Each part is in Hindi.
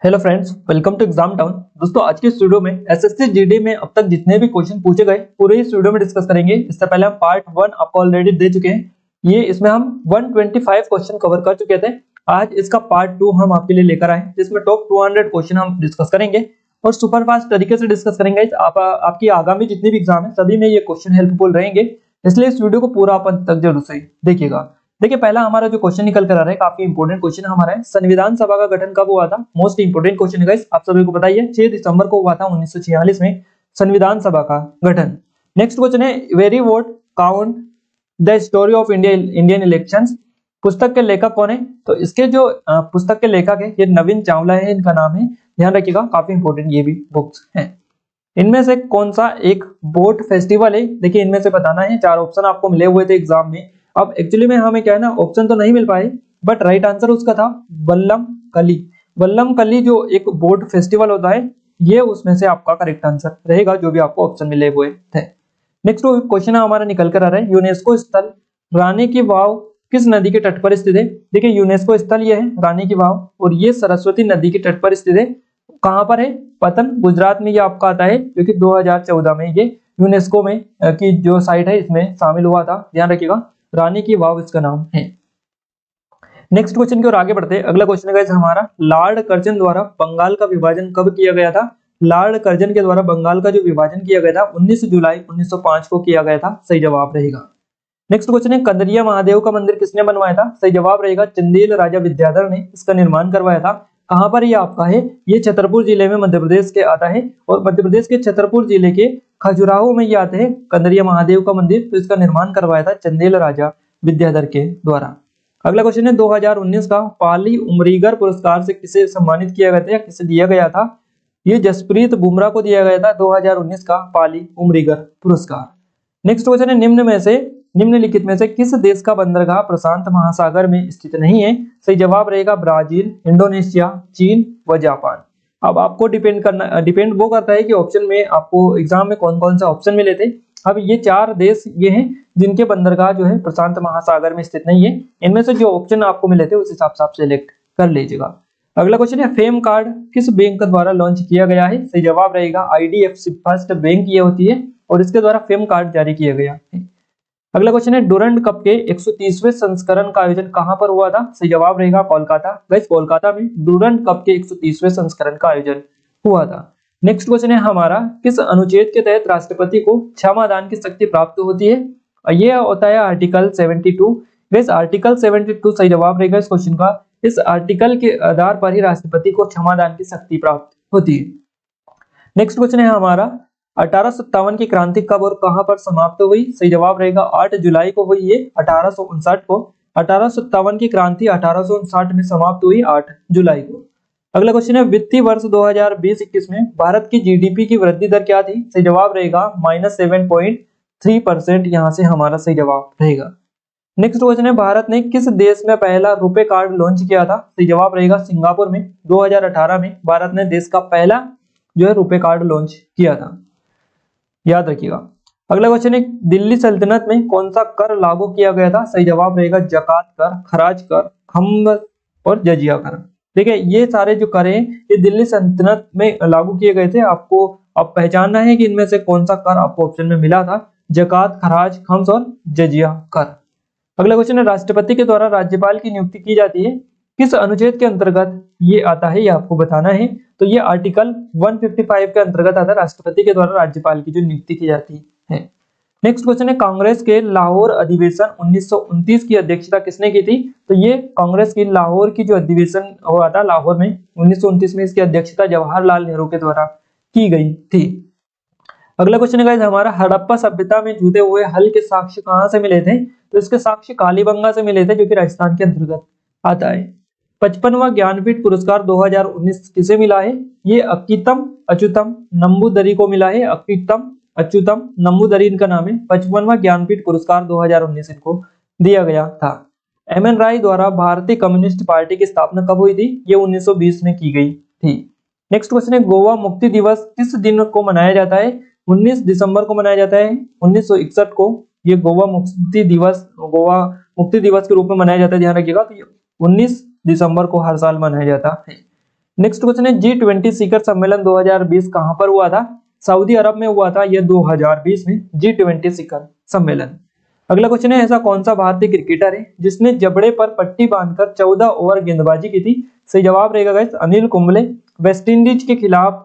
Hello friends, welcome to exam town. दोस्तों, आज के इस वीडियो में एसएससी जीडी में अब तक जितने भी क्वेश्चन पूछे गए पूरे इस वीडियो में डिस्कस करेंगे। इससे पहले हम पार्ट 1 आपको ऑलरेडी दे चुके हैं। ये इसमें हम 125 क्वेश्चन कवर कर चुके थे। आज इसका पार्ट 2 हम आपके लिए लेकर आए, जिसमें टॉप 200 क्वेश्चन हम डिस्कस करेंगे और सुपर फास्ट तरीके से डिस्कस करेंगे। आपकी आगामी जितनी भी एग्जाम है सभी में ये क्वेश्चन हेल्पफुल रहेंगे, इसलिए इस वीडियो को पूरा आप अंत तक जरूर से देखिएगा। देखिए, पहला हमारा जो क्वेश्चन निकल कर आ रहा है, काफी इंपोर्टेंट क्वेश्चन हमारा है। संविधान सभा का गठन कब हुआ था? मोस्ट इंपोर्टेंट क्वेश्चन है गाइस, आप सभी को पता ही है। 6 दिसंबर को हुआ था 1946 में संविधान सभा का गठन। नेक्स्ट क्वेश्चन है, very vote count the story of Indian elections. पुस्तक के लेखक कौन है? तो इसके जो पुस्तक के लेखक है ये नवीन चावला है, इनका नाम है। ध्यान रखिएगा, काफी इंपोर्टेंट ये भी बुक्स है। इनमें से कौन सा एक बोट फेस्टिवल है? देखिए, इनमें से बताना है। 4 ऑप्शन आपको मिले हुए थे एग्जाम में। अब एक्चुअली में हमें क्या है ना, ऑप्शन तो नहीं मिल पाए, बट राइट आंसर उसका था वल्लम कली। वल्लम कली जो एक बोट फेस्टिवल होता है, ये उसमें से आपका करेक्ट आंसर रहेगा, जो भी आपको ऑप्शन मिले हुए थे। नेक्स्ट क्वेश्चन हमारा निकल कर आ रहा है, यूनेस्को स्थल रानी की वाव किस नदी के तट पर स्थित है? देखिए, यूनेस्को स्थल ये है रानी की वाव, और ये सरस्वती नदी के तट पर स्थित है। कहां पर है? पतन, गुजरात में ये आपका आता है, जो कि 2014 में ये यूनेस्को में की जो साइट है इसमें शामिल हुआ था। ध्यान रखिएगा, रानी की वाव इसका नाम है। नेक्स्ट क्वेश्चन की ओर आगे बढ़ते हैं। अगला क्वेश्चन है हमारा, लॉर्ड कर्जन द्वारा बंगाल का विभाजन कब किया गया था? लॉर्ड कर्जन के द्वारा बंगाल का जो विभाजन किया गया था 19 जुलाई 1905 को किया गया था। सही जवाब रहेगा। नेक्स्ट क्वेश्चन है, कंदरिया महादेव का मंदिर किसने बनवाया था? सही जवाब रहेगा, चंदेल राजा विद्याधर ने इसका निर्माण करवाया था। कहां पर ये आपका है? ये छतरपुर जिले में मध्य प्रदेश के आता है, और मध्य प्रदेश के छतरपुर जिले के खजुराहो में ये आते हैं कंदरिया महादेव का मंदिर। तो इसका निर्माण करवाया था चंदेल राजा विद्याधर के द्वारा। अगला क्वेश्चन है, 2019 का पाली उमरीगर पुरस्कार से किसे सम्मानित किया गया था या किसे दिया गया था? ये जसप्रीत बुमराह को दिया गया था 2019 का पाली उमरीगर पुरस्कार। नेक्स्ट क्वेश्चन है, निम्नलिखित में से किस देश का बंदरगाह प्रशांत महासागर में स्थित नहीं है? सही जवाब रहेगा ब्राजील, इंडोनेशिया, चीन व जापान। अब आपको डिपेंड वो करता है कि ऑप्शन में आपको एग्जाम में कौन कौन से ऑप्शन मिले थे। अब ये 4 देश ये हैं जिनके बंदरगाह जो है प्रशांत महासागर में स्थित नहीं है। इनमें से जो ऑप्शन आपको मिले थे उस हिसाब से आप सिलेक्ट कर लीजिएगा। अगला क्वेश्चन है, फेम कार्ड किस बैंक द्वारा लॉन्च किया गया है? सही जवाब रहेगा IDFC फर्स्ट बैंक ये होती है, और इसके द्वारा फेम कार्ड जारी किया गया है। अगला क्वेश्चन है, डुरंड कप के 130वें संस्करण का आयोजन कहां पर हुआ था? सही जवाब रहेगा कोलकाता। गाइस, कोलकाता में डुरंड कप के 130वें संस्करण का आयोजन हुआ था। नेक्स्ट क्वेश्चन है हमारा, किस अनुच्छेद के तहत राष्ट्रपति को क्षमादान की शक्ति प्राप्त होती है? यह होता है आर्टिकल 72। गाइस, आर्टिकल 72 सही जवाब रहेगा इस क्वेश्चन का। इस आर्टिकल के आधार पर ही राष्ट्रपति को क्षमादान की शक्ति प्राप्त होती है। नेक्स्ट क्वेश्चन है हमारा, 1857 की क्रांति कब और कहां पर समाप्त हुई? सही जवाब रहेगा 8 जुलाई को हुई ये 1859 को। 1857 की क्रांति 1859 में समाप्त हुई 8 जुलाई को। अगला क्वेश्चन है, वित्तीय वर्ष 2020-21 में भारत की जीडीपी की वृद्धि दर क्या थी? सही जवाब रहेगा -7.3%। यहां से हमारा सही जवाब रहेगा। नेक्स्ट क्वेश्चन है, भारत ने किस देश में पहला रुपए कार्ड लॉन्च किया था? सही जवाब रहेगा सिंगापुर में। 2018 में भारत ने देश का पहला जो है रुपए कार्ड लॉन्च किया था, याद रखिएगा। अगला क्वेश्चन है, दिल्ली सल्तनत में कौन सा कर लागू किया गया था? सही जवाब रहेगा जकात कर, खराज कर, खम्ब और जजिया कर। देखिए, ये सारे जो कर हैं ये दिल्ली सल्तनत में लागू किए गए थे। आपको अब पहचानना है कि इनमें से कौन सा कर आपको ऑप्शन में मिला था। जकात, खराज, खम्स और जजिया कर। अगला क्वेश्चन है, राष्ट्रपति के द्वारा राज्यपाल की नियुक्ति की जाती है, किस अनुच्छेद के अंतर्गत ये आता है? ये आपको बताना है। तो ये आर्टिकल 155 के अंतर्गत आता है, राष्ट्रपति के द्वारा राज्यपाल की जो नियुक्ति की जाती है। नेक्स्ट क्वेश्चन है, कांग्रेस के लाहौर अधिवेशन 1929 की अध्यक्षता किसने की थी? तो ये कांग्रेस की लाहौर की जो अधिवेशन हुआ था लाहौर में 1929 में, इसकी अध्यक्षता जवाहरलाल नेहरू के द्वारा की गई थी। अगला क्वेश्चन है हमारा, हड़प्पा सभ्यता में जुटे हुए हल के साक्ष्य कहां से मिले थे? तो इसके साक्ष्य कालीबंगा से मिले थे, जो कि राजस्थान के अंतर्गत आता है। 55वां ज्ञानपीठ पुरस्कार 2019 किसे मिला है? ये अक्कीतम अच्युतम नंबूदरी को मिला है। अक्कीतम अच्युतम नंबूदरी इनका नाम है। 55वां ज्ञानपीठ पुरस्कार 2019 इनको दिया गया था। MN राय द्वारा भारतीय कम्युनिस्ट पार्टी की स्थापना कब हुई थी? ये 1920 में की गई थी। नेक्स्ट क्वेश्चन है, गोवा मुक्ति दिवस किस दिन को मनाया जाता है? 19 दिसंबर को मनाया जाता है। 1961 को ये गोवा मुक्ति दिवस के रूप में मनाया जाता है। ध्यान रखिएगा, तो 19 दिसंबर को हर साल मनाया जाता है। नेक्स्ट क्वेश्चन है G20 शिखर सम्मेलन 2020 कहां पर हुआ था? सऊदी अरब में हुआ था ये 2020 में G20 शिखर सम्मेलन। अगला क्वेश्चन है ऐसा कौन सा भारतीय क्रिकेटर है जिसने जबड़े पर पट्टी बांधकर 14 ओवर गेंदबाजी की थी? सही जवाब रहेगा गाइस अनिल कुंबले। वेस्टइंडीज के खिलाफ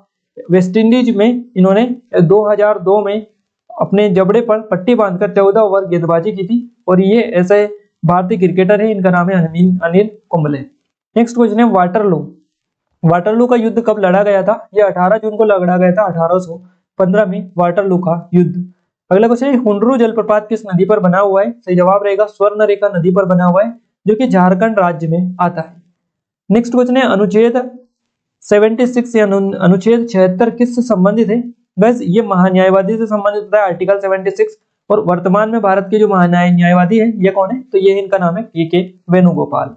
वेस्टइंडीज में इन्होंने 2002 में अपने जबड़े पर पट्टी बांधकर 14 ओवर गेंदबाजी की थी और ये ऐसे भारतीय क्रिकेटर है, इनका नाम है अनिल कुंबले। नेक्स्ट क्वेश्चन है वाटरलू। वाटरलू का युद्ध कब लड़ा गया था? ये 18 जून को लड़ा गया था 1815 में वाटरलू का युद्ध। अगला क्वेश्चन है हुंडरू जलप्रपात किस नदी पर बना हुआ है? सही जवाब रहेगा स्वर्णरेखा नदी पर बना हुआ है जो कि झारखंड राज्य में आता है। नेक्स्ट क्वेश्चन है अनुच्छेद 76 या अनुच्छेद 76 किससे संबंधित है? बस ये महान्यायवादी से संबंधित होता है आर्टिकल 76 और वर्तमान में भारत के जो महान्यायवादी है ये कौन है? तो ये इनका नाम है के वेणुगोपाल।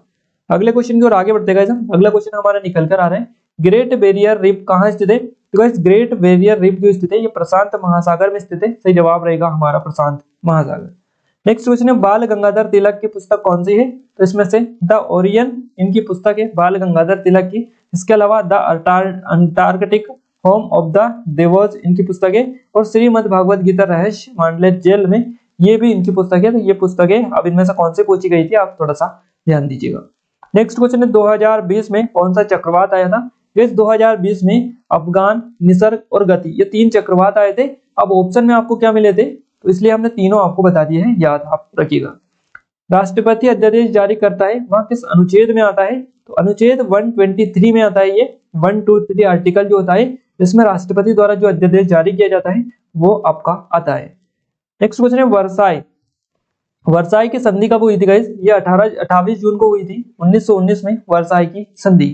अगले क्वेश्चन की ओर आगे बढ़ते हैं। अगला क्वेश्चन हमारा निकल कर आ रहा है ग्रेट बैरियर रीफ कहाँ स्थित है? तो गाइस ग्रेट बैरियर रीफ जो स्थित है ये प्रशांत महासागर में स्थित है। सही जवाब रहेगा हमारा प्रशांत महासागर। नेक्स्ट क्वेश्चन है बाल गंगाधर तिलक की पुस्तक कौन सी है? तो इसमें से द ओरियन इनकी पुस्तक है बाल गंगाधर तिलक की। इसके अलावा the Antarctic home of the Vedas इनकी पुस्तक है और श्रीमद् भागवत गीता रहस्य मांडलिक जेल में ये भी इनकी पुस्तक है। तो ये पुस्तक है अब इनमें से कौन सी पूछी गई थी आप थोड़ा सा ध्यान दीजिएगा। नेक्स्ट क्वेश्चन है 2020 में कौन सा चक्रवात आया था? इस 2020 में अफगान, निसर्ग और गति ये 3 चक्रवात आए थे। अब ऑप्शन में आपको क्या मिले थे तो इसलिए हमने तीनों आपको बता दिए हैं, याद आप रखिएगा। राष्ट्रपति अध्यादेश जारी करता है वह किस अनुच्छेद में आता है? तो अनुच्छेद 123 में आता है। ये 123 आर्टिकल जो होता है इसमें राष्ट्रपति द्वारा जो अध्यादेश जारी किया जाता है वो आपका आता है। नेक्स्ट क्वेश्चन है वर्साई। वर्साई की संधि कब हुई थी गाइस? ये 28 जून को हुई थी 1919 में वर्साई की संधि।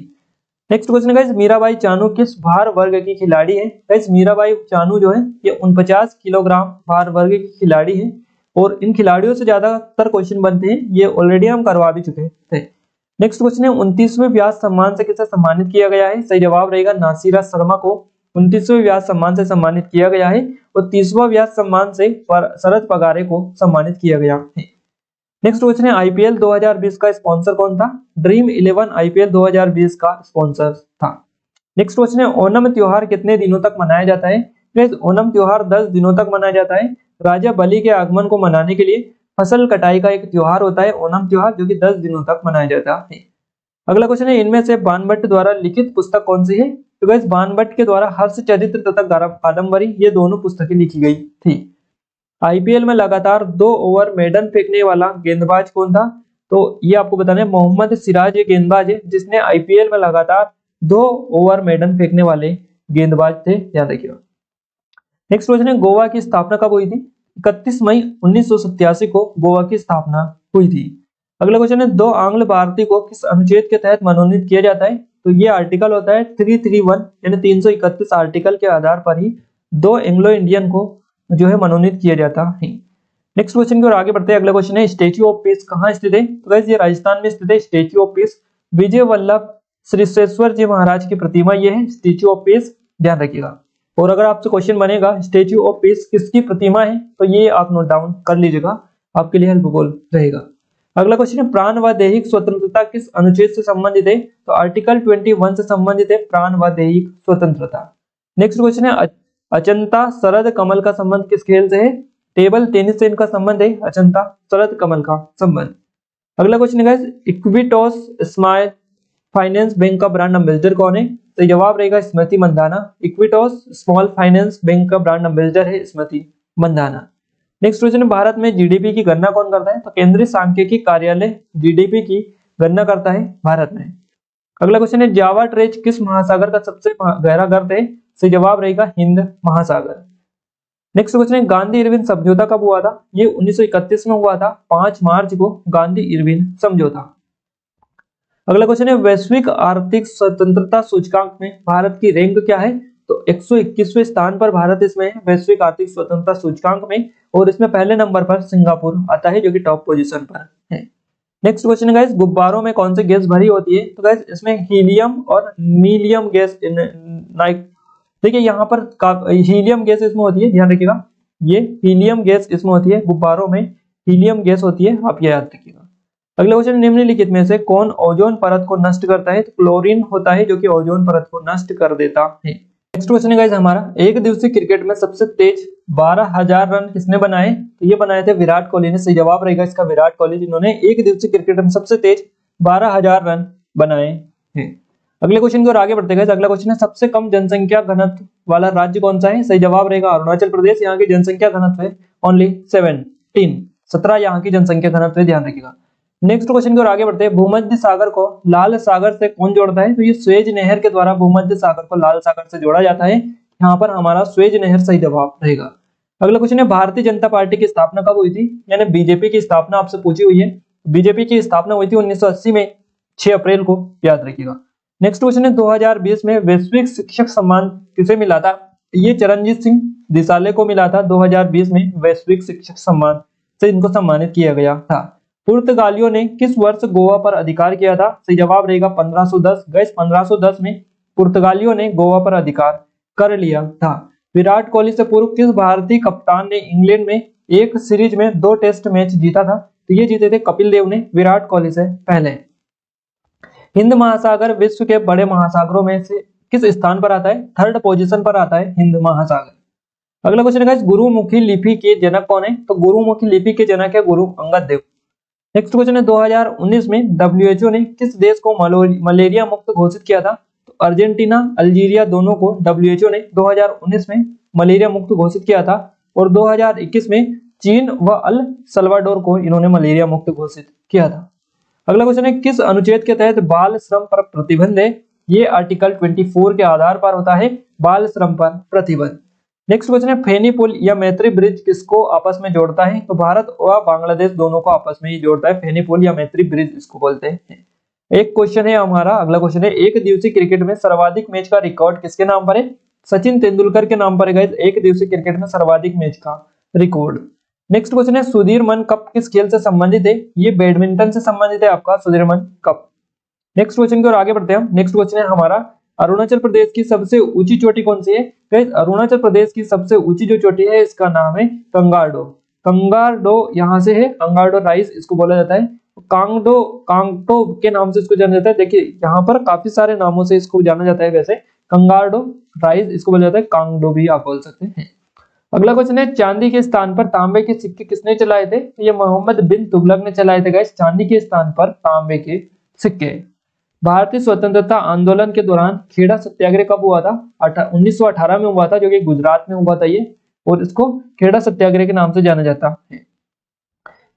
नेक्स्ट क्वेश्चन है गाइस मीराबाई चानू किस भार वर्ग की खिलाड़ी है? गाइस मीराबाई चानू जो है ये 49 किलोग्राम भार वर्ग की खिलाड़ी है और इन खिलाड़ियों से ज्यादातर क्वेश्चन बनते हैं, ये ऑलरेडी हम करवा भी चुके थे। नेक्स्ट क्वेश्चन है 29वें व्यास सम्मान से किसे सम्मानित किया गया है? सही जवाब रहेगा नासिरा शर्मा को 29वें व्यास सम्मान से सम्मानित किया गया है और 30वां व्यास सम्मान से शरद पगारे को सम्मानित किया गया है। नेक्स्ट क्वेश्चन है आईपीएल 2020 का स्पॉन्सर कौन था? ड्रीम 11 आईपीएल 2020 का स्पॉन्सर था। नेक्स्ट क्वेश्चन है ओणम त्योहार कितने दिनों तक मनाया जाता है? ओणम त्योहार 10 दिनों तक मनाया जाता है। राजा बलि के आगमन को मनाने के लिए फसल कटाई का एक त्योहार होता है ओणम त्योहार जो कि 10 दिनों तक मनाया जाता है। अगला क्वेश्चन है इनमें से बाणभट्ट द्वारा लिखित पुस्तक कौन सी है? तो गाइस बाणभट्ट के द्वारा हर्ष चरित्र तथा कादम्बरी ये दोनों पुस्तकें लिखी गई थी। आईपीएल में लगातार 2 ओवर मेडन फेंकने वाला गेंदबाज कौन था? तो ये आपको बताना है मोहम्मद सिराज ये गेंदबाज है जिसने आईपीएल में लगातार 2 ओवर मेडन फेंकने वाले गेंदबाज थे, याद रखिएगा। नेक्स्ट क्वेश्चन है गोवा की स्थापना कब हुई थी? 31 मई 1987 को गोवा की स्थापना हुई थी। अगला क्वेश्चन है 2 आंग्ल भारतीय को किस अनुच्छेद के तहत मनोनीत किया जाता है? तो ये आर्टिकल होता है 331 यानी 331 आर्टिकल के आधार पर ही 2 एंग्लो इंडियन को जो है मनोनीत किया जाता है। नेक्स्ट क्वेश्चन की ओर आगे बढ़ते हैं। अगला क्वेश्चन है स्टैच्यू ऑफ पीस कहाँ स्थित है? तो गाइस ये राजस्थान में स्थित है statue of peace. Vijay Vallabh श्रीश्वेश्वर जी महाराज की प्रतिमा ये है स्टैच्यू ऑफ पीस, ध्यान रखिएगा। और अगर आपसे क्वेश्चन बनेगा स्टैच्यू ऑफ पीस किसकी प्रतिमा है तो ये आप नोट डाउन कर लीजिएगा, आपके लिए हेल्पफुल रहेगा। अगला क्वेश्चन है प्राण व दैहिक स्वतंत्रता किस अनुच्छेद से संबंधित है? तो आर्टिकल 21 से संबंधित है प्राण व दैहिक स्वतंत्रता। नेक्स्ट क्वेश्चन है अजंता शरद कमल का संबंध किस खेल से है? टेबल टेनिस से इनका संबंध है अजंता शरद कमल का संबंध। अगला क्वेश्चन है guys Equitas small finance bank का ब्रांड एम्बेसडर कौन है? तो जवाब रहेगा Smriti Mandhana. Equitas small finance bank का ब्रांड एम्बेसडर है स्मृति मंदाना। नेक्स्ट क्वेश्चन है भारत में जीडीपी की गणना कौन करता है? तो केंद्रीय सांख्यिकी कार्यालय जीडीपी की गणना करता है भारत में। अगला क्वेश्चन है जावा ट्रेच किस महासागर का सबसे गहरा गर्त है? सही जवाब रहेगा हिंद महासागर। नेक्स्ट क्वेश्चन है गांधी इरविन समझौता कब हुआ था? ये 1931 में हुआ था 5 मार्च को गांधी इरविन समझौता। अगला क्वेश्चन है वैश्विक आर्थिक स्वतंत्रता सूचकांक में भारत की रैंक क्या है? तो 121वें स्थान पर भारत इसमें है वैश्विक आर्थिक स्वतंत्रता सूचकांक में और इसमें पहले नंबर पर सिंगापुर आता है जो कि टॉप पोजीशन पर है। नेक्स्ट क्वेश्चन है गाइस गुब्बारों में कौन सी गैस भरी होती है? तो गाइस इसमें हीलियम और नीलियम गैस देखिए यहाँ पर हीलियम गैस इसमें होती है, ध्यान रखिएगा ये हीलियम गैस इसमें होती है, गुब्बारों में हीलियम गैस होती है, आप ये याद रखिएगा। अगला क्वेश्चन, निम्नलिखित में से कौन ओजोन परत को नष्ट करता है? तो क्लोरीन होता है जो कि ओजोन परत को नष्ट कर देता है। नेक्स्ट क्वेश्चन है गाइस हमारा, एक दिवसीय क्रिकेट में सबसे तेज 12,000 रन किसने बनाए? तो ये बनाए थे विराट कोहली ने। सही जवाब रहेगा इसका विराट कोहली, जिन्होंने एक दिवसीय क्रिकेट में सबसे तेज 12,000 रन बनाए हैं। अगले क्वेश्चन की ओर आगे बढ़ते हैं। अगला क्वेश्चन है, सबसे कम जनसंख्या घनत्व वाला राज्य कौन सा है? सही जवाब रहेगा अरुणाचल प्रदेश। यहाँ की जनसंख्या घनत्व है ओनली 17 यहाँ की जनसंख्या घनत्व है, ध्यान रखिएगा। नेक्स्ट क्वेश्चन की ओर आगे बढ़ते हैं। भूमध्य सागर को लाल सागर से कौन जोड़ता है? तो ये स्वेज नहर के द्वारा भूमध्य सागर को लाल सागर से जोड़ा जाता है। यहाँ पर हमारा स्वेज नहर सही जवाब रहेगा। अगला क्वेश्चन है, भारतीय जनता पार्टी की स्थापना कब हुई थी? यानी बीजेपी की स्थापना आपसे पूछी हुई है। बीजेपी की स्थापना हुई थी 1980 में 6 अप्रैल को, याद रखिएगा। नेक्स्ट क्वेश्चन है, 2020 में वैश्विक शिक्षक सम्मान किसे मिला था? ये चरणजीत सिंह दिसाले को मिला था। 2020 में वैश्विक शिक्षक सम्मान से इनको सम्मानित किया गया था। पुर्तगालियों ने किस वर्ष गोवा पर अधिकार किया था? सही जवाब रहेगा 1510। गैस 1510 में पुर्तगालियों ने गोवा पर अधिकार कर लिया था। विराट कोहली से पूर्व किस भारतीय कप्तान ने इंग्लैंड में एक सीरीज में 2 टेस्ट मैच जीता था? तो ये जीते थे कपिल देव ने विराट कोहली से पहले। हिंद महासागर विश्व के बड़े महासागरों में से किस स्थान पर आता है? 3rd पोजीशन पर आता है हिंद महासागर। अगला क्वेश्चन है, गुरुमुखी लिपि के जनक कौन है? तो गुरुमुखी लिपि के जनक है गुरु अंगद देव। नेक्स्ट क्वेश्चन है, 2019 में WHO ने किस देश को मलेरिया मुक्त घोषित किया था? तो अर्जेंटीना, अल्जीरिया दोनों को WHO ने 2019 में मलेरिया मुक्त घोषित किया था। और 2021 में चीन व अल सल्वाडोर को इन्होंने मलेरिया मुक्त घोषित किया था। अगला क्वेश्चन है, किस अनुच्छेद के तहत बाल श्रम पर प्रतिबंध है? ये आर्टिकल 24 के आधार पर होता है बाल श्रम पर प्रतिबंध। नेक्स्ट क्वेश्चन है, फेनी पुल या मैत्री ब्रिज किसको आपस में जोड़ता है? तो भारत और बांग्लादेश दोनों को आपस में ही जोड़ता है। फेनी पुल या मैत्री ब्रिज इसको बोलते हैं। एक क्वेश्चन है हमारा, अगला क्वेश्चन है, एक दिवसीय क्रिकेट में सर्वाधिक मैच का रिकॉर्ड किसके नाम पर है? सचिन तेंदुलकर के नाम पर है एक दिवसीय क्रिकेट में सर्वाधिक मैच का रिकॉर्ड। नेक्स्ट क्वेश्चन है, सुधीरमन कप किस खेल से संबंधित है? ये बैडमिंटन से संबंधित है आपका सुधीरमन कप। नेक्स्ट क्वेश्चन की ओर आगे बढ़ते हैं। नेक्स्ट क्वेश्चन है हमारा, अरुणाचल प्रदेश की सबसे ऊंची चोटी कौन सी है? गाइस अरुणाचल प्रदेश की सबसे ऊंची जो चोटी है इसका नाम है कंगारडो। कंगारडो यहाँ से है, कंगारडो राइज इसको बोला जाता है। कांगडो, कांगटो के नाम से इसको जाना जाता है। देखिए यहाँ पर काफी सारे नामों से इसको जाना जाता है। वैसे कंगारडो राइज इसको बोला जाता है, कांगडो भी आप बोल सकते हैं। अगला क्वेश्चन है, चांदी के स्थान पर तांबे के सिक्के किसने चलाए थे? ये मोहम्मद बिन तुगलक ने चलाए थे गाइस, चांदी के स्थान पर तांबे के सिक्के। भारतीय स्वतंत्रता आंदोलन के दौरान खेड़ा सत्याग्रह कब हुआ था? 1918 में हुआ था, जो कि गुजरात में हुआ था ये, और इसको खेड़ा सत्याग्रह के नाम से जाना जाता है।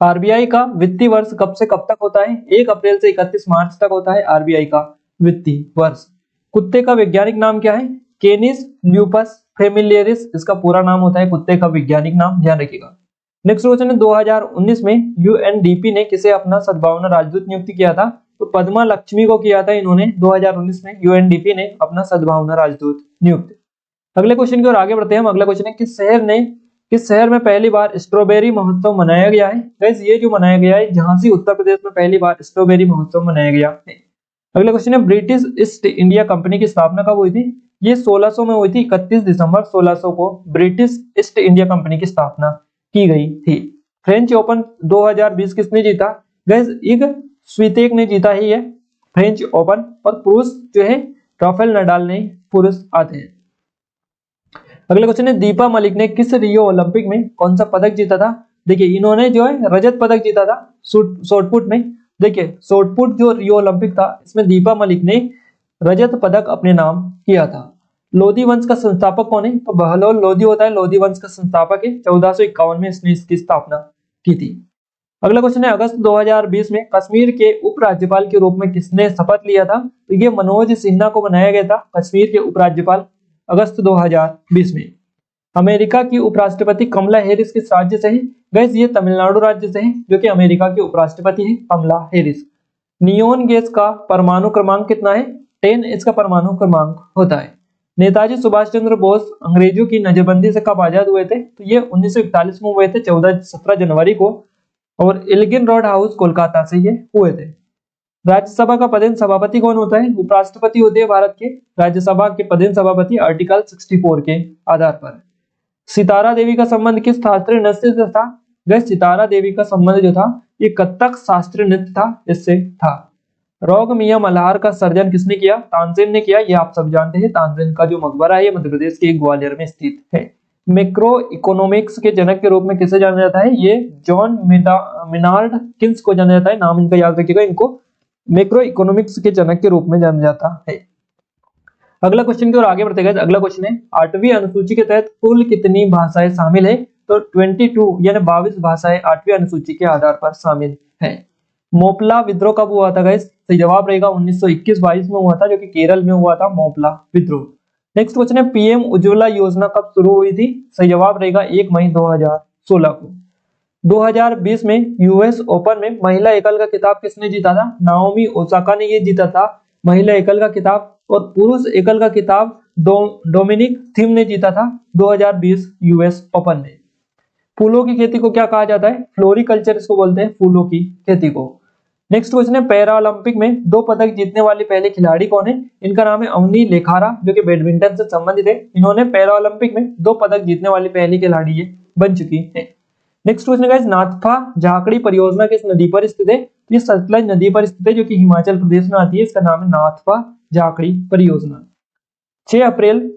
आरबीआई का वित्तीय वर्ष कब से कब तक होता है? 1 अप्रैल से 31 मार्च तक होता है आरबीआई का वित्तीय वर्ष। कुत्ते का वैज्ञानिक नाम क्या है? केनिस ल्यूपस फेमिलियरिस इसका पूरा नाम होता है कुत्ते का वैज्ञानिक नाम, ध्यान रखिएगा। नेक्स्ट क्वेश्चन है, 2019 में यूएनडीपी ने किसे अपना सद्भावना राजदूत नियुक्त किया था? तो पद्मा लक्ष्मी को किया था इन्होंने 2019 में यूएनडीपी ने अपना सद्भावना राजदूत नियुक्त। अगले क्वेश्चन की ओर आगे बढ़ते हैं हम। अगला क्वेश्चन है, किस शहर में पहली बार स्ट्रॉबेरी महोत्सव मनाया गया है? गाइस ये जो मनाया गया है झांसी उत्तर प्रदेश में पहली बार स्ट्रॉबेरी महोत्सव मनाया गया है। अगला क्वेश्चन है, ब्रिटिश ईस्ट इंडिया कंपनी की स्थापना कब हुई थी? ये 1600 में हुई थी। 31 दिसंबर 1600 को ब्रिटिश ईस्ट इंडिया कंपनी की स्थापना की गई थी। फ्रेंच ओपन 2020 किसने जीता? गाइस इग स्वीतेक ने जीता ही है फ्रेंच ओपन, और पुरुष जो है राफेल नडाल ने पुरुष आते हैं। अगला क्वेश्चन है, दीपा मलिक ने किस रियो ओलंपिक में कौन सा पदक जीता था? देखिए इन्होंने जो है रजत पदक जीता था शॉटपुट में। देखिए शॉटपुट जो रियो ओलंपिक था इसमें दीपा मलिक ने रजत पदक अपने नाम किया था। लोधी वंश का संस्थापक कौन है? तो बहलोल लोधी होता है, लोधी वंश का संस्थापक है। 1451 में इसने इसकी स्थापना की थी। अगला क्वेश्चन है, अगस्त 2020 में कश्मीर के उपराज्यपाल के रूप में किसने शपथ लिया था? तो ये मनोज सिन्हा को बनाया गया था कश्मीर के उपराज्यपाल अगस्त 2020 में। अमेरिका की उपराष्ट्रपति कमला हैरिस किस राज्य से है? गैस ये तमिलनाडु राज्य से है, जो कि अमेरिका की उपराष्ट्रपति है कमला हैरिस। नियोन गैस का परमाणु क्रमांक कितना है? 10 इसका परमाणु क्रमांक होता है। नेताजी सुभाष चंद्र बोस अंग्रेजों की नजरबंदी से कब आजाद हुए थे? तो ये 1941 में हुए थे 17 जनवरी को, और एल्गिन रोड हाउस कोलकाता से ये हुए थे। राज्यसभा का पदेन सभापति कौन होता है? उपराष्ट्रपति होते हैं भारत के राज्यसभा के पदेन सभापति आर्टिकल 64 के आधार पर। सितारा देवी का संबंध किस शास्त्रीय नृत्य से था? वह सितारा देवी का संबंध जो था ये कथक शास्त्रीय नृत्य था, इससे था। रोग मियां मल्हार का सर्जन किसने किया? तानसेन ने किया। ये आप सब जानते हैं। तानसेन का जो मकबरा है ये मध्य प्रदेश के ग्वालियर में स्थित है। मैक्रो इकोनॉमिक्स के जनक के रूप में किसे जाना जाता है? ये जॉन मिनार्ड किन्स को जाना जाता है। नाम इनका याद रखिएगा। इनको मैक्रो इकोनॉमिक्स के जनक के रूप में जाना जाता है। अगला क्वेश्चन की ओर आगे बढ़ते गए। अगला क्वेश्चन है 8वीं अनुसूची के तहत कुल कितनी भाषाएं शामिल है? तो 22 यानी 22 भाषाएं 8वीं अनुसूची के आधार पर शामिल है। मोपला विद्रोह कब हुआ था गाइस? सही जवाब रहेगा 1921-22 में हुआ था, जो कि केरल में हुआ था मोपला विद्रोह। नेक्स्ट क्वेश्चन है पीएम उज्ज्वला योजना कब शुरू हुई थी? सही जवाब रहेगा 1 मई 2016 को। 2020 में यूएस ओपन में महिला एकल का खिताब किसने जीता था? नाओमी ओसाका ने ये जीता था महिला एकल का खिताब। और पुरुष एकल का खिताब डोमिनिक थीम ने जीता था 2020 यूएस ओपन में। फूलों की खेती को क्या कहा जाता है? फ्लोरिकल्चर इसको बोलते हैं, फूलों की खेती को। नेक्स्ट क्वेश्चन है पैरा ओलंपिक में 2 पदक जीतने वाली पहले खिलाड़ी कौन है? इनका नाम है अवनी लेखारा, जो कि बैडमिंटन से संबंधित है। इन्होंने पैरा ओलंपिक में 2 पदक जीतने वाली पहली खिलाड़ी ये बन चुकी है। नेक्स्ट क्वेश्चन है नाथपा झाकड़ी परियोजना किस नदी पर स्थित है? ये सतलज नदी पर स्थित है, जो कि हिमाचल प्रदेश में आती है। इसका नाम है नाथपा झाकड़ी परियोजना। 6 अप्रैल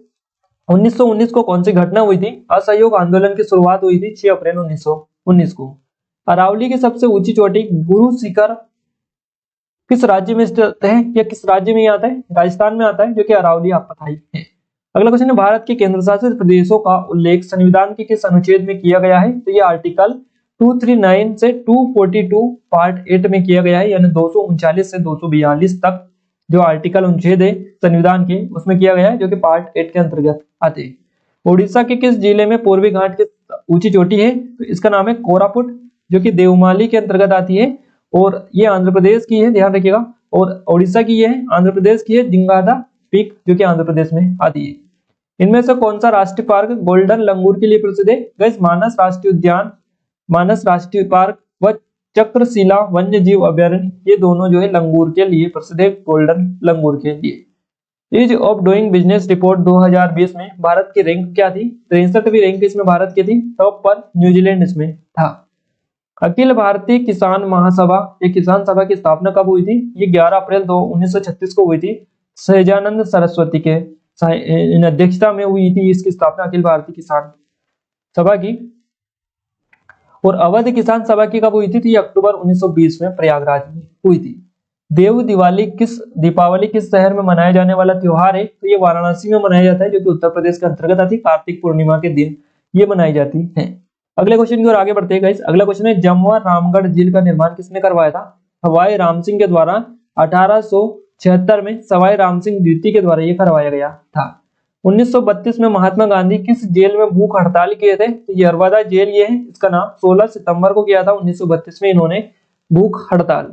1919 को कौन सी घटना हुई थी? असहयोग आंदोलन की शुरुआत हुई थी 6 अप्रैल 1919 को। अरावली की सबसे ऊंची चोटी गुरु शिखर किस राज्य में स्थित है? या किस राज्य में आता है? राजस्थान में आता है, जो कि अरावली आप पता ही है। अगला क्वेश्चन है भारत के केंद्र शासित प्रदेशों का उल्लेख संविधान के किस अनुच्छेद में किया गया है? तो ये आर्टिकल 239 से 242 पार्ट 8 में किया गया है, यानी 239 से 242 तक जो आर्टिकल अनुच्छेद है संविधान के उसमें किया गया है, जो कि पार्ट 8 के अंतर्गत आते हैं। उड़ीसा के किस जिले में पूर्वी घाट की ऊंची चोटी है? तो इसका नाम है कोरापुट, जो कि देवमाली के अंतर्गत आती है। और ये आंध्र प्रदेश की है, ध्यान रखिएगा। और उड़ीसा की ये है, आंध्र प्रदेश की है जिंगादा पीक, जो कि आंध्र प्रदेश में आती है। इनमें से कौन सा राष्ट्रीय पार्क गोल्डन लंगूर के लिए प्रसिद्ध है? गाइस मानस राष्ट्रीय उद्यान, मानस राष्ट्रीय पार्क व चक्रशिला वन्य जीव अभ्यारण्य, ये दोनों जो है लंगूर के लिए प्रसिद्ध है, गोल्डन लंगूर के लिए। Ease of doing business report 2020 में भारत की रैंक क्या थी? 63वीं रैंक इसमें भारत की थी। टॉप पर न्यूजीलैंड इसमें था। अखिल भारतीय किसान महासभा, ये किसान सभा की स्थापना कब हुई थी? ये 11 अप्रैल 1936 को हुई थी। सहजानंद सरस्वती के अध्यक्षता में हुई थी इसकी स्थापना, अखिल भारतीय किसान सभा की। और अवध किसान सभा की कब हुई थी? तो अक्टूबर 1920 में प्रयागराज में हुई थी। दीपावली किस शहर में मनाया जाने वाला त्योहार है? तो ये वाराणसी में मनाया जाता है, जो कि उत्तर प्रदेश के अंतर्गत आती है। कार्तिक पूर्णिमा के दिन ये मनाई जाती है। अगले क्वेश्चन की ओर आगे बढ़ते हैं गाइस। अगला क्वेश्चन है जमवा रामगढ़ झील का निर्माण किसने करवाया था? सवाई राम सिंह के द्वारा 1876 में सवाई राम सिंह द्वितीय के द्वारा ये करवाया गया था। 1932 में महात्मा गांधी किस जेल में भूख हड़ताल किए थे? तो यरवदा जेल ये है, इसका नाम 16 सितंबर को किया था 1932 में इन्होंने भूख हड़ताल।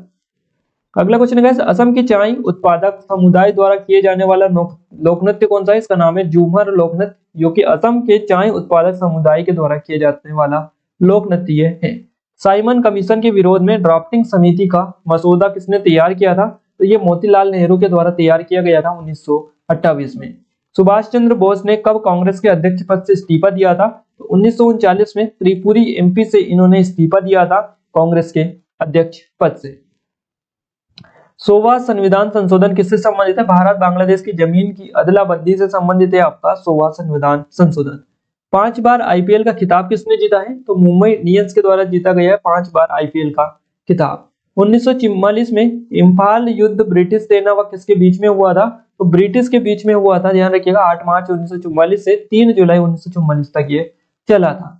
अगला क्वेश्चन है असम की चाय उत्पादक समुदाय द्वारा किए जाने वाला लोक नृत्य कौन सा है? इसका नाम है झूमर लोक नृत्य, जो कि असम के चाय उत्पादक समुदाय के द्वारा किए जाने वाला लोक नृत्य है। साइमन कमीशन के विरोध में ड्राफ्टिंग समिति का मसौदा किसने तैयार किया था? तो ये मोतीलाल नेहरू के द्वारा तैयार किया गया था 1928 में। सुभाष चंद्र बोस ने कब कांग्रेस के अध्यक्ष पद से इस्तीफा दिया था? तो 1939 में त्रिपुरी एमपी से इन्होंने इस्तीफा दिया था कांग्रेस के अध्यक्ष पद से। 100वां संविधान संशोधन किससे संबंधित है? भारत बांग्लादेश की जमीन की अदला बदली से संबंधित है आपका 100वां संविधान संशोधन। 5 बार आईपीएल का खिताब किसने जीता है? तो मुंबई इंडियंस के द्वारा जीता गया है 5 बार आईपीएल का खिताब। 1944 में इम्फाल युद्ध ब्रिटिश सेना व किसके बीच में हुआ था? तो ब्रिटिश के बीच में हुआ था, ध्यान रखिएगा। 8 मार्च 1944 से 3 जुलाई 1944 तक ये चला था।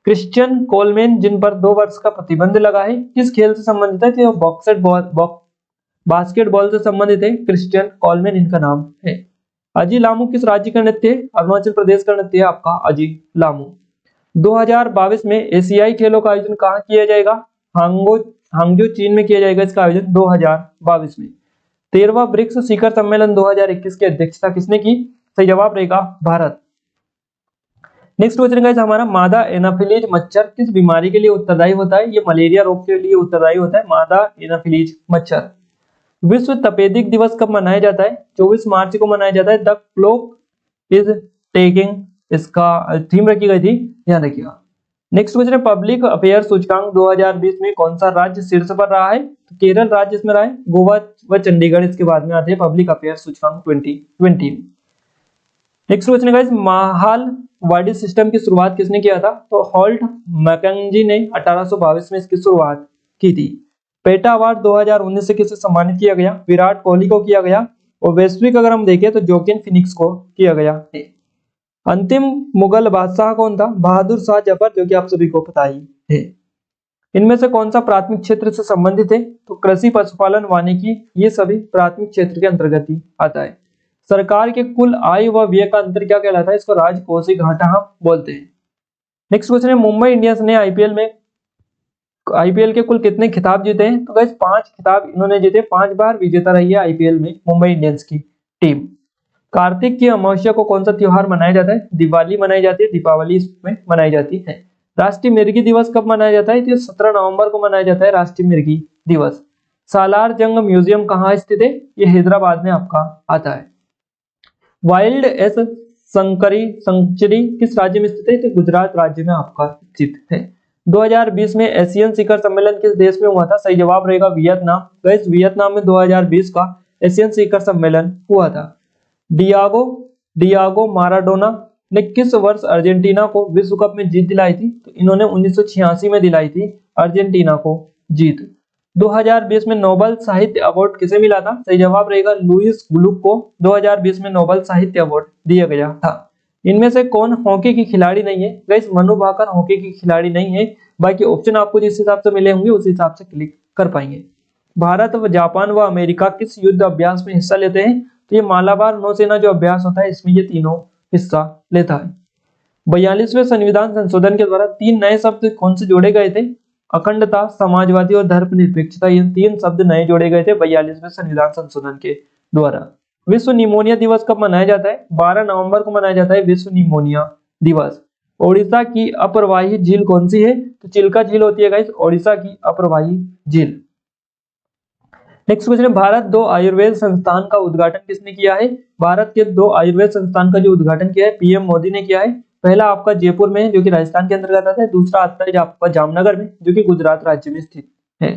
क्रिश्चियन कोलमैन जिन पर 2 वर्ष का प्रतिबंध लगा है किस खेल से संबंधित है? तो बास्केटबॉल से संबंधित है। क्रिश्चियन कोलमैन इनका नाम है। अजी लामू किस राज्य का नृत्य है? अरुणाचल प्रदेश का नृत्य है आपका अजी लामू। 2022 में एशियाई खेलों का आयोजन कहाँ किया जाएगा? हांगजो चीन में किया जाएगा इसका आयोजन 2022 में। 13वां ब्रिक्स शिखर सम्मेलन 2021 की अध्यक्षता किसने की? सही जवाब रहेगा भारत। नेक्स्ट क्वेश्चन गाइस हमारा मादा एनाफिलीज मच्छर किस बीमारी के लिए उत्तरदायी होता है? ये मलेरिया रोग के लिए उत्तरदायी होता है मादा एनाफिलीज मच्छर। विश्व तपेदिक दिवस कब मनाया जाता है? 24 मार्च को मनाया जाता है। द क्लॉक इज टेकिंग इसका थीम रखी गई थी, ध्यान रखिएगा। नेक्स्ट क्वेश्चन है पब्लिक अफेयर सूचकांक 2020 में कौन सा राज्य शीर्ष पर रहा है? तो केरल राज्य इसमें रहा है, गोवा व चंडीगढ़ इसके बाद में आते हैं पब्लिक अफेयर सूचकांक 2020। नेक्स्ट क्वेश्चन है गाइस, महाल वाडी सिस्टम की शुरुआत किसने किया था? तो हॉल्ट मैकेंजी ने 1822 में इसकी शुरुआत की थी। पेटा अवार्ड 2019 से किसे सम्मानित किया गया? विराट कोहली को किया गया। और वैश्विक अगर हम देखें तो जोकिन फिनिक्स को किया गया है। अंतिम मुगल बादशाह कौन था? बहादुर शाह जफर, जो कि आप सभी को पता ही है। इनमें से कौन सा प्राथमिक क्षेत्र से संबंधित है? तो कृषि, पशुपालन, वानिकी, ये सभी प्राथमिक क्षेत्र के अंतर्गत ही आता है। सरकार के कुल आय व व्यय का अंतर क्या कहलाता है? इसको राजकोषीय घाटा हम बोलते हैं। नेक्स्ट क्वेश्चन है मुंबई इंडियंस ने आईपीएल के कुल कितने खिताब जीते हैं? तो गाइस 5 खिताब इन्होंने जीते, 5 बार विजेता रही है आईपीएल में मुंबई इंडियंस की टीम। कार्तिक की अमावस्या को कौन सा त्योहार मनाया जाता है? दिवाली मनाई जाती है, दीपावली इसमें मनाई जाती है। राष्ट्रीय मिर्गी दिवस कब मनाया जाता है? तो 17 नवंबर को मनाया जाता है राष्ट्रीय मिर्गी दिवस। सालार जंग म्यूजियम कहाँ स्थित है? ये हैदराबाद में आपका आता है। वाइल्ड एस संकरी किस राज्य में स्थित है? तो गुजरात राज्य में आपका स्थित है। 2020 में एशियन शिखर सम्मेलन किस देश में हुआ था? सही जवाब रहेगा वियतनाम। गाइस वियतनाम में 2020 का एशियन शिखर सम्मेलन हुआ था। डियागो माराडोना ने किस वर्ष अर्जेंटीना को विश्व कप में जीत दिलाई थी? तो इन्होंने 1986 में दिलाई थी अर्जेंटीना को जीत। 2020 में नोबेल साहित्य अवार्ड किसे मिला था? सही जवाब रहेगा लुईस ग्लुक को 2020 में नोबेल साहित्य अवार्ड दिया गया था। इनमें से कौन हॉकी की खिलाड़ी नहीं है? गाइस मनु भाकर हॉकी की खिलाड़ी नहीं है। बाकी ऑप्शन आपको जिस हिसाब से मिले होंगे उस हिसाब से क्लिक कर पाएंगे। भारत व जापान व अमेरिका किस युद्ध अभ्यास में हिस्सा लेते हैं? तो ये मालाबार नौसेना जो अभ्यास होता है इसमें ये तीनों हिस्सा लेता है। 42वें संविधान संशोधन के द्वारा 3 नए शब्द कौन से जोड़े गए थे? अखंडता, समाजवादी और धर्मनिरपेक्षता, ये 3 शब्द नए जोड़े गए थे 42वें संविधान संशोधन के द्वारा। विश्व निमोनिया दिवस कब मनाया जाता है? 12 नवंबर को मनाया जाता है विश्व निमोनिया दिवस। ओडिशा की अप्रवाही झील कौन सी है? तो चिल्का झील होती है गाइस ओडिशा की अप्रवाही झील। नेक्स्ट क्वेश्चन है भारत 2 आयुर्वेद संस्थान का उद्घाटन किसने किया है? भारत के 2 आयुर्वेद संस्थान का जो उद्घाटन किया है पीएम मोदी ने किया है। पहला आपका जयपुर में जो कि राजस्थान के अंतर्गत आता है, दूसरा आता है आपका जामनगर में जो कि गुजरात राज्य में स्थित है।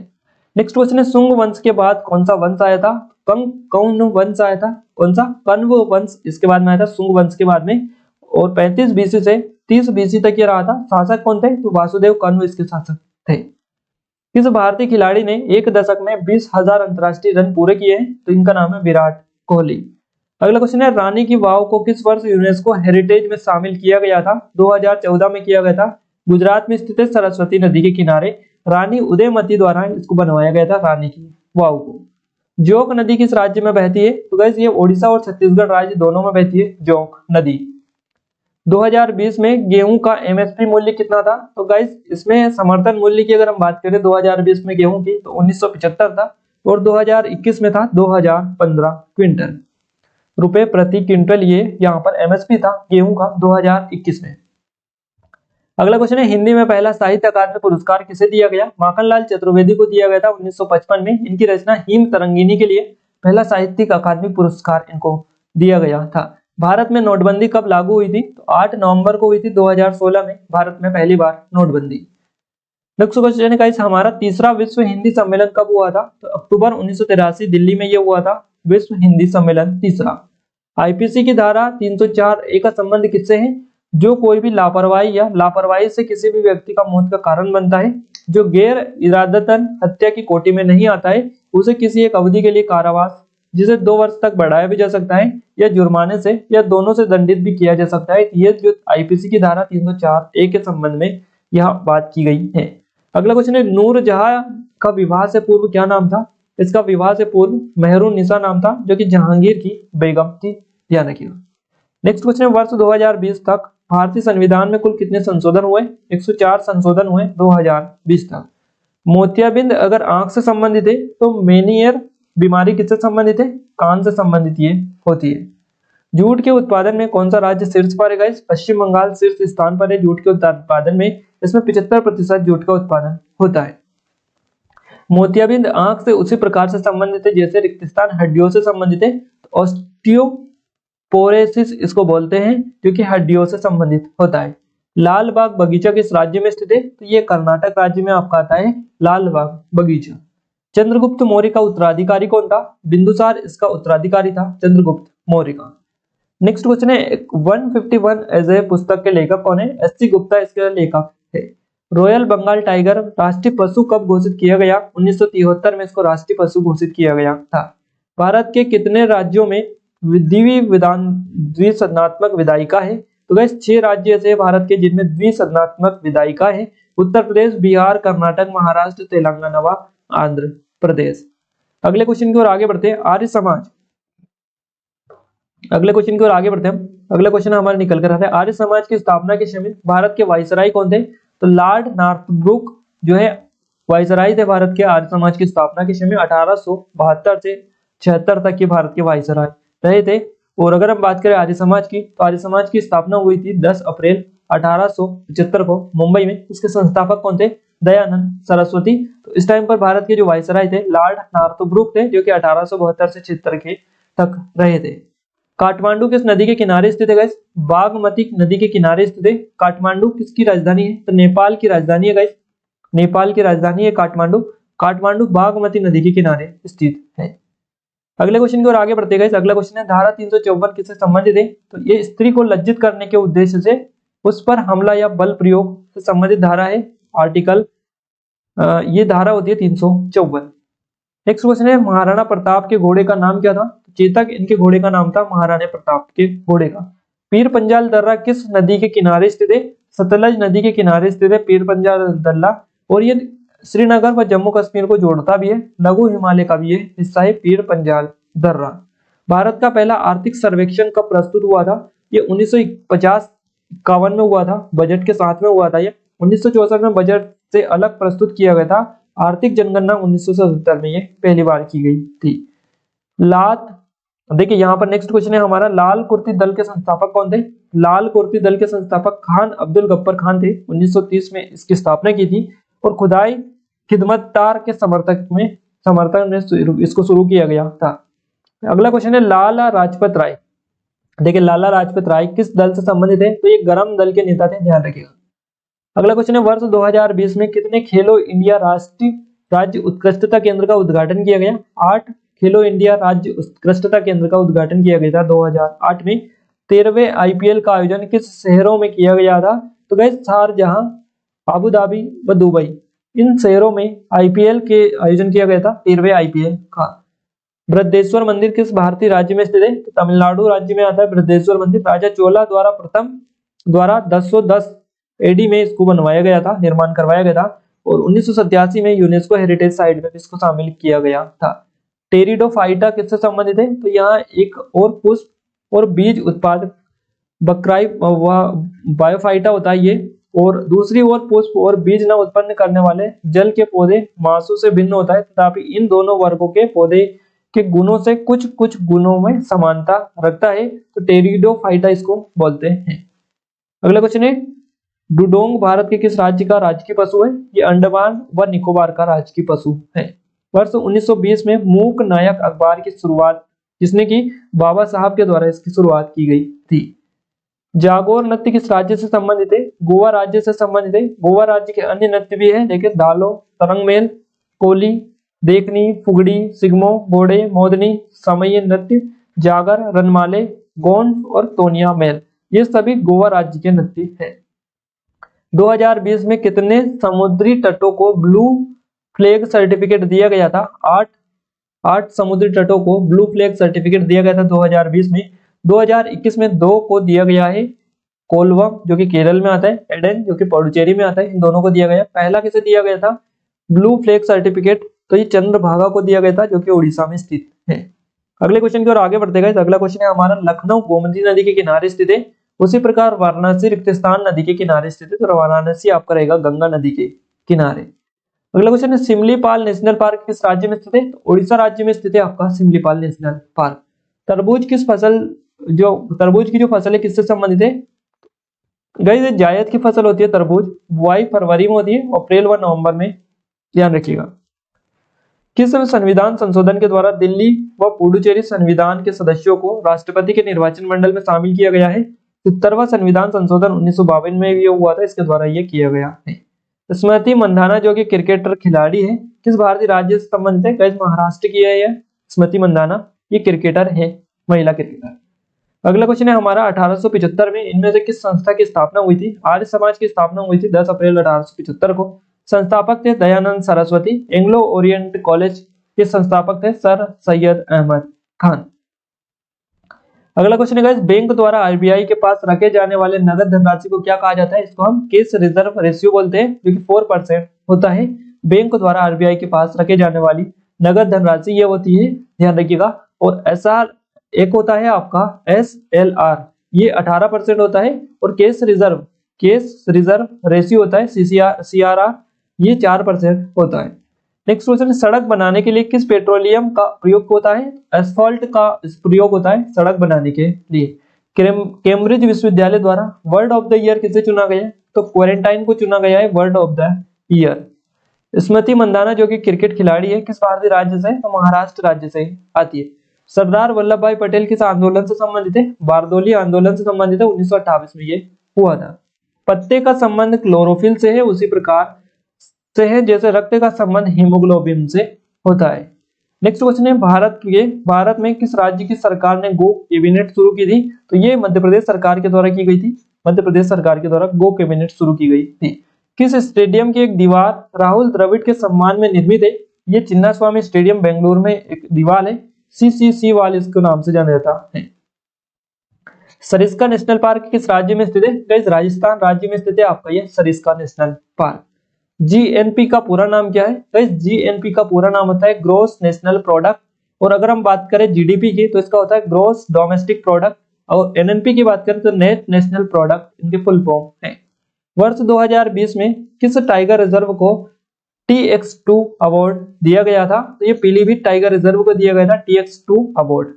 नेक्स्ट क्वेश्चन है शुंग वंश के बाद कौन सा वंश आया था? कौन वंश आया था? कौन सा? कण्व वंश इसके बाद में आया था शुंग वंश के बाद में। और 35 बीसी से 30 बीसी तक ये रहा था। शासक कौन थे? तो वासुदेव कण्व इसके शासक थे। किस भारतीय खिलाड़ी ने एक दशक में 20,000 अंतरराष्ट्रीय रन पूरे किए हैं? तो इनका नाम है विराट कोहली। अगला क्वेश्चन है रानी की वाव को किस वर्ष यूनेस्को हेरिटेज में शामिल किया गया था? 2014 में किया गया था। गुजरात में स्थित है सरस्वती नदी के किनारे। रानी उदयमती द्वारा इसको बनवाया गया था रानी की वाव को। जोक नदी किस राज्य में बहती है? तो गाइस ये ओडिशा और छत्तीसगढ़ राज्य दोनों में बहती है जोक नदी। 2020 में गेहूं का एमएसपी मूल्य कितना था? तो गाइस इसमें समर्थन मूल्य की अगर हम बात करें 2020 में गेहूं की तो 1975 था और 2021 में था 2015 क्विंटल रुपए प्रति क्विंटल। ये यहाँ पर एमएसपी था गेहूं का 2021 में। अगला क्वेश्चन है हिंदी में पहला साहित्य अकादमी पुरस्कार किसे दिया गया? माखनलाल चतुर्वेदी को दिया गया था 1955 में। इनकी रचना हिम तरंगिनी के लिए पहला साहित्यिक अकादमी पुरस्कार इनको दिया गया था। भारत में नोटबंदी कब लागू हुई थी? तो 8 नवंबर को हुई थी 2016 में भारत में पहली बार नोटबंदी। नेक्स्ट क्वेश्चन है गाइस हमारा तीसरा विश्व हिंदी सम्मेलन कब हुआ था? तो अक्टूबर 1983 दिल्ली में ये हुआ था विश्व हिंदी सम्मेलन तीसरा। आईपीसी की धारा 304A का संबंध किससे है? जो कोई भी लापरवाही से किसी भी व्यक्ति का मौत का कारण बनता है, जो गैर इरादतन हत्या की कोटि में नहीं आता है, उसे किसी एक अवधि के लिए कारावास जिसे 2 वर्ष तक बढ़ाया भी जा सकता है या जुर्माने से या दोनों से दंडित भी किया जा सकता है। ये जो आईपीसी की धारा 304A के संबंध में यह बात की गई है। अगला क्वेश्चन है नूरजहां का विवाह से पूर्व क्या नाम था? इसका विवाह से पूर्व मेहरुन्निसा नाम था जो कि जहांगीर की बेगम थी, ध्यान रखिएगा। नेक्स्ट क्वेश्चन है वर्ष 2020 तक भारतीय संविधान में कुल कितने संशोधन हुए? 104 संशोधन हुए 2020 तक। मोतियाबिंद अगर आंख से संबंधित है तो मेनियर बीमारी किससे संबंधित है? कान से संबंधित ये होती है। जूट के उत्पादन में कौन सा राज्य शीर्ष पर है गाइस? पश्चिम बंगाल शीर्ष स्थान पर है जूट के उत्पादन में। इसमें 75% जूट का उत्पादन होता है। मोतियाबिंद आंख से उसी प्रकार से संबंधित है जैसे रिक्तस्थान हड्डियों से संबंधित है। ऑस्टियोपोरोसिस इसको बोलते हैं जो कि हड्डियों से संबंधित होता है। लाल बाग बगीचा किस राज्य में स्थित है? तो ये कर्नाटक राज्य में आपका आता है लाल बाग बगीचा। चंद्रगुप्त मौर्य का उत्तराधिकारी कौन था? बिंदुसार इसका उत्तराधिकारी था, चंद्रगुप्त मौर्य का। नेक्स्ट क्वेश्चन है 151 एज ए पुस्तक के लेखक कौन है? एस.सी. गुप्ता इसके लेखक है। रॉयल बंगाल टाइगर राष्ट्रीय पशु कब घोषित किया गया? 1973 में इसको राष्ट्रीय पशु घोषित किया गया था। भारत के कितने राज्यों में द्विसदनात्मक विधायिका है? तो गाइस 6 राज्य ऐसे हैं भारत के जिनमें द्विसदनात्मक विधायिका है। उत्तर प्रदेश, बिहार, कर्नाटक, महाराष्ट्र, तेलंगाना व आंध्र प्रदेश। अगले क्वेश्चन की ओर आगे बढ़ते हैं। आर्य समाज, अगले क्वेश्चन की ओर आगे बढ़ते हैं। अगला क्वेश्चन हमारा निकल कर आता है, आर्य समाज की स्थापना के समय भारत के वायसराय कौन थे? तो लॉर्ड नॉर्थब्रुक जो है वायसराय थे भारत के आर्य समाज की स्थापना के समय। 1872 से 76 तक के भारत के वायसराय रहे थे। और अगर हम बात करें आर्य समाज की, तो आर्य समाज की स्थापना हुई थी 10 अप्रैल 1875 को मुंबई में। इसके संस्थापक कौन थे? दयानंद सरस्वती। तो इस टाइम पर भारत के जो वायसराय थे लॉर्ड नॉर्थब्रुक थे, जो कि 1872 से 76 के तक रहे थे। काठमांडू किस नदी के किनारे स्थित है गाइस? बागमती नदी के किनारे स्थित है। काठमांडू किसकी राजधानी है? तो नेपाल की राजधानी है गाइस, नेपाल की राजधानी है काठमांडू। काठमांडू बागमती नदी के किनारे स्थित है। अगले क्वेश्चन की ओर आगे बढ़ते गए। अगला क्वेश्चन है धारा 354 किससे संबंधित है? तो ये स्त्री को लज्जित करने के उद्देश्य से उस पर हमला या बल प्रयोग से संबंधित धारा है। आर्टिकल ये धारा होती है 354। नेक्स्ट क्वेश्चन है महाराणा प्रताप के घोड़े का नाम क्या था? चेतक इनके घोड़े का नाम था महाराणा प्रताप के घोड़े का। पीर पंजाल दर्रा किस नदी के किनारे स्थित है? सतलज नदी के किनारे स्थित है पीर पंजाल दर्रा। और ये श्रीनगर व जम्मू कश्मीर को जोड़ता भी है, लघु हिमालय का भी ये हिस्सा है पीर पंजाल दर्रा। भारत का पहला आर्थिक सर्वेक्षण कब प्रस्तुत हुआ था? ये 1950-51 में हुआ था, बजट के साथ में हुआ था। ये 1964 में बजट से अलग प्रस्तुत किया गया था। आर्थिक जनगणना 1977 में ये पहली बार की गई थी। लात देखिए यहाँ पर नेक्स्ट क्वेश्चन है हमारा, लाल कुर्ती दल के संस्थापक कौन थे? लाल कुर्ती दल के संस्थापक खान अब्दुल गफ्फर खान थे। 1930 में इसकी स्थापना की थी और खुदाई खिदमतदार के समर्थन में इसको शुरू किया गया था। अगला क्वेश्चन है लाला राजपत राय। देखिए लाला राजपत राय किस दल से संबंधित है? तो ये गरम दल के नेता थे, ध्यान रखिएगा। अगला क्वेश्चन है वर्ष 2020 में कितने खेलो इंडिया राष्ट्रीय राज्य उत्कृष्टता केंद्र का उद्घाटन किया गया? 8 खेलो इंडिया राज्य उत्कृष्टता केंद्र का उद्घाटन किया गया था 2008 में। 13वें आईपीएल का आयोजन किस शहरों में किया गया था? तो गाइस शारजहां, अबू धाबी व दुबई, इन शहरों में आईपीएल के आयोजन किया गया था 13वें आईपीएल का। बृहदेश्वर मंदिर किस भारतीय राज्य में स्थित है? तो तमिलनाडु राज्य में आता है बृहदेश्वर मंदिर। राजा चोला द्वारा 1010 एडी में इसको बनवाया गया था, निर्माण करवाया गया था। और 1987 में यूनेस्को हेरिटेज साइट में इसको शामिल किया गया था। टेरिडोफाइटा किससे संबंधित है? तो यहाँ एक और पुष्प और बीज उत्पादक बकराई बायोफाइटा होता है ये, और दूसरी ओर पुष्प और बीज न उत्पन्न करने वाले जल के पौधे मासू से भिन्न होता है, तथापि इन दोनों वर्गों के पौधे के गुणों से कुछ कुछ गुणों में समानता रखता है, तो टेरिडोफाइटा इसको बोलते हैं। अगला क्वेश्चन है डुडोंग भारत के किस राज्य का राजकीय पशु है? ये अंडमान व निकोबार का राजकीय पशु है। वर्ष 1920 में मूक नायक अखबार की शुरुआत जिसने की बाबा साहब के द्वारा इसकी शुरुआत की गई थी। जागोर नृत्य किस राज्य से संबंधित है? गोवा राज्य से संबंधित है। गोवा राज्य के अन्य नृत्य भी है, देखिए दालो, तरंगमेल, कोली, देखनी, फुगड़ी, सिगमो, बोड़े, मोदनी, समयी नृत्य, जागर, रनमाले, गोंड और तोनिया मेल, ये सभी गोवा राज्य के नृत्य है। 2020 में कितने समुद्री तटों को ब्लू फ्लैग सर्टिफिकेट दिया गया था? 8 समुद्री तटों को ब्लू फ्लैग सर्टिफिकेट दिया गया था 2020 में। 2021 में 2 को दिया गया है, कोलवम जो कि केरल में आता है, एडेन जो कि पुडुचेरी में आता है, इन दोनों को दिया गया। पहला किसे दिया गया था ब्लू फ्लैग सर्टिफिकेट? तो ये चंद्रभागा को दिया गया था जो कि उड़ीसा में स्थित है। अगले क्वेश्चन की ओर आगे बढ़ते गए। अगला क्वेश्चन है हमारा, लखनऊ गोमती नदी के किनारे स्थित है, उसी प्रकार वाराणसी रिक्तस्थान नदी के किनारे स्थित है, तो वाराणसी आपका रहेगा गंगा नदी के किनारे। अगला क्वेश्चन है सिमलीपाल नेशनल पार्क किस राज्य में स्थित है? तो उड़ीसा राज्य में स्थित है आपका सिमलीपाल नेशनल पार्क। तरबूज की जो फसल है किससे संबंधित है? गाइस जायद की फसल होती है तरबूज, बुआई फरवरी में होती है, अप्रैल व नवंबर में, ध्यान रखिएगा। किस संविधान संशोधन के द्वारा दिल्ली व पुडुचेरी संविधान के सदस्यों को राष्ट्रपति के निर्वाचन मंडल में शामिल किया गया है? 70वां संविधान संशोधन 1952 में ये हुआ था, इसके द्वारा ये किया गया है। स्मृति मंधाना जो कि क्रिकेटर खिलाड़ी है, किस भारतीय राज्य से संबंधित है? गाइस महाराष्ट्र की है यह स्मृति मंधाना, ये क्रिकेटर है, महिला क्रिकेटर। अगला क्वेश्चन है हमारा 1875 में इनमें से किस संस्था की स्थापना हुई थी? आर्य समाज की स्थापना हुई थी 10 अप्रैल 1875 को। संस्थापक थे Dayanand Saraswati. Anglo Orient college के संस्थापक थे सर सैयद अहमद खान। अगला क्वेश्चन है गाइस, बैंक द्वारा आरबीआई के पास रखे जाने वाले नगद धनराशि को क्या कहा जाता है? इसको हम कैश रिजर्व रेशियो बोलते हैं, जो कि 4% होता है। बैंक द्वारा आरबीआई के पास रखे जाने वाली नगद धनराशि ये होती है, ध्यान रखिएगा। और एसआर एक होता है आपका एसएलआर, ये 18% होता है। और कैश रिजर्व रेशियो होता है सीआरआर, ये 4% होता है। नेक्स्ट क्वेश्चन, सड़क बनाने के लिए किस पेट्रोलियम का प्रयोग होता है? एस्फाल्ट का प्रयोग होता है सड़क बनाने के लिए। कैम्ब्रिज विश्वविद्यालय द्वारा वर्ड ऑफ द ईयर किसे चुना गया है? तो क्वारंटाइन को चुना गया है वर्ड ऑफ द ईयर। स्मृति मंदाना जो कि क्रिकेट खिलाड़ी है, किस भारतीय राज्य से? तो महाराष्ट्र राज्य से आती है। सरदार वल्लभ भाई पटेल किस आंदोलन से संबंधित है? बारदोली आंदोलन से संबंधित है, 1928 में ये हुआ था। पत्ते का संबंध क्लोरोफिल से है, उसी प्रकार से है जैसे रक्त का संबंध हीमोग्लोबिन से होता है। नेक्स्ट क्वेश्चन है, भारत में किस राज्य की सरकार ने गो कैबिनेट शुरू की थी? तो ये मध्य प्रदेश सरकार के द्वारा की गई थी। मध्य प्रदेश सरकार के द्वारा गो कैबिनेट शुरू की गई थी। किस स्टेडियम की एक दीवार राहुल द्रविड़ के सम्मान में निर्मित है? ये चिन्नास्वामी स्टेडियम बेंगलुरु में एक दीवार है, सीसीसी वाल इसके नाम से जाना जाता है। सरिस्का नेशनल पार्क किस राज्य में स्थित है? गाइस राजस्थान राज्य में स्थित है आपका ये सरिस्का नेशनल पार्क। जीएनपी का पूरा नाम क्या है? गाइस जीएनपी का पूरा नाम होता है ग्रॉस नेशनल प्रोडक्ट। और अगर हम बात करें जीडीपी की तो इसका होता है ग्रॉस डोमेस्टिक प्रोडक्ट। और एनएनपी की बात करें तो नेट नेशनल प्रोडक्ट इनके फुल फॉर्म है। वर्ष 2020 में किस टाइगर रिजर्व को TX2 अवार्ड दिया गया था? तो ये पीलीभीत टाइगर रिजर्व को दिया गया था TX2 अवार्ड।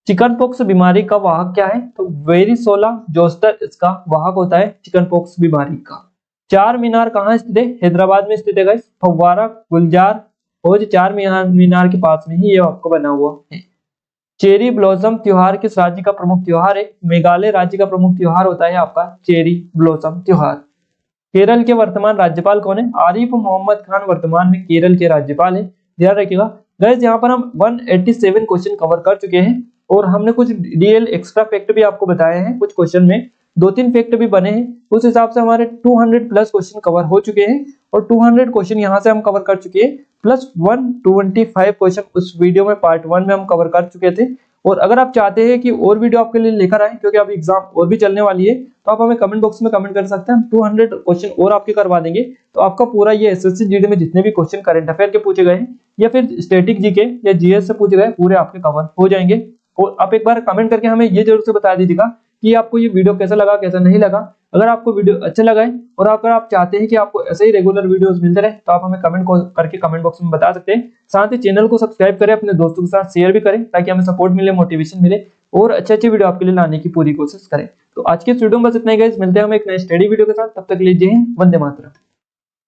चिकन पॉक्स बीमारी का वाहक क्या है? तो वेरिसोला जोस्टर इसका वाहक होता है चिकन पॉक्स बीमारी का। चार मीनार कहाँ स्थित है? हैदराबाद में स्थित है गाइस। फव्वारा, गुलजार और चार मीनार के पास में ही ये आपको बना हुआ है। चेरी ब्लॉसम त्योहार किस राज्य का प्रमुख त्योहार है? मेघालय राज्य का प्रमुख त्योहार होता है आपका चेरी ब्लॉसम त्योहार। केरल के वर्तमान राज्यपाल कौन है? आरिफ मोहम्मद खान वर्तमान में केरल के राज्यपाल है। ध्यान रखिएगा गाइस, यहाँ पर हम 187 क्वेश्चन कवर कर चुके हैं और हमने कुछ डीएल एक्स्ट्रा फैक्ट भी आपको बताए हैं। कुछ क्वेश्चन में 2-3 फैक्ट भी बने हैं। उस हिसाब से हमारे 200 प्लस क्वेश्चन कवर हो चुके हैं और 200 क्वेश्चन यहाँ से हम कवर कर चुके हैं, प्लस 125 क्वेश्चन उस वीडियो में पार्ट 1 में हम कवर कर चुके थे। और अगर आप चाहते हैं कि और वीडियो आपके लिए लेकर आए, क्योंकि अभी एग्जाम और भी चलने वाली है, तो आप हमें कमेंट बॉक्स में कमेंट कर सकते हैं। 200 क्वेश्चन और आपके करवा देंगे, तो आपका पूरा ये एसएससी जीडी में जितने भी क्वेश्चन करंट अफेयर के पूछे गए हैं या फिर स्टैटिक जीके या जीएस से पूछे गए, पूरे आपके कवर हो जाएंगे। और आप एक बार कमेंट करके हमें ये जरूर से बता दीजिएगा कि आपको ये वीडियो कैसा लगा, कैसा नहीं लगा। अगर आपको वीडियो अच्छा लगा है और अगर आप चाहते हैं कि आपको ऐसे ही रेगुलर वीडियोस मिलते रहे, तो आप हमें कमेंट करके कमेंट बॉक्स में बता सकते हैं। साथ ही चैनल को सब्सक्राइब करें, अपने दोस्तों के साथ शेयर भी करें, ताकि हमें सपोर्ट मिले, मोटिवेशन मिले और अच्छे वीडियो आपके लिए लाने की पूरी कोशिश करें। तो आज के वीडियो में बस इतना ही गाइस, मिलते हैं हम एक नए स्टडी वीडियो के साथ। तब तक लीजिए, वंदे मातरम।